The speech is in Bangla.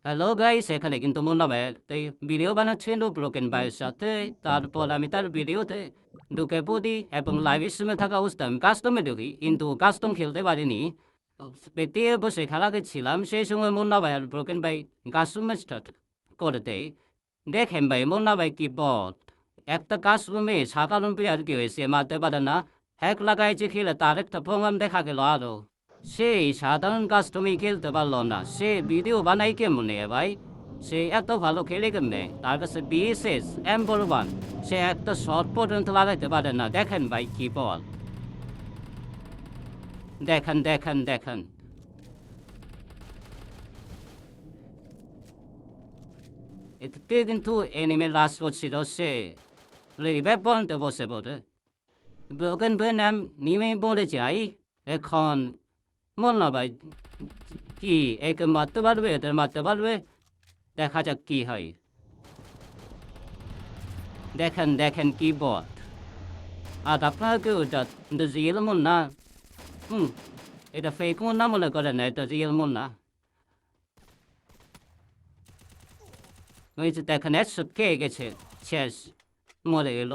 হ্যালো গাইস, এখানে কিন্তু মুন্নাভাই তাই ভিডিও বানাচ্ছিল ব্রোকেন ভাইয়ের সাথে। তারপর আমি তার ভিডিওতে ঢুকে পড়ি এবং লাইভ স্ট্রিমে থাকা অবস্থায় আমি কাস্টমে ঢুকি, কিন্তু কাস্টম খেলতে পারিনি। পেতে বসে খেলা দেখছিলাম, সেই সময় মুন্না ভাই আর ব্রোকেন ভাই কাস্টমে স্টার্ট করে দেয়। দেখেন ভাই, মুন্না ভাই কি বট! একটা কাস্টমে সাধারণ প্লেয়ার কি হয়েছে মারতে পারে না, হ্যাক লাগাইছে খেলে তার একটা প্রমাণ দেখা গেল আরো। সেই সাধারণ কাস্টমই খেলতে পারলো না, সে ভিডিও বানাই কেমনে ভাই? সে এত ভালো খেলে কেমনে? তার কাছে বিএসএস M1, সে একটা শট পর্যন্ত লাগাইতে পারে না। দেখেন ভাই কি বল! দেখেন দেখেন দেখেন, এতে কিন্তু এনিমে লাস্ট করছিল, সে রিভাইভ পয়েন্টে বসে পড়ে। ব্রোকেন ভাই নাম নিমে পড়ে যাই। এখন মুন্না ভাই কি একে মারতে পারবে? এদের মারতে পারবে? দেখা যাক কি হয়। দেখেন দেখেন কি বট! আর আপনারা কেউ এটা রিয়েল মুন্না? হুম, এটা ফেক মুন্না মনে করেন না, এটা রিয়েল মুন্না। ওই যে দেখেন, হেডশট খেয়ে গেছে, শেষ, মরে গেল।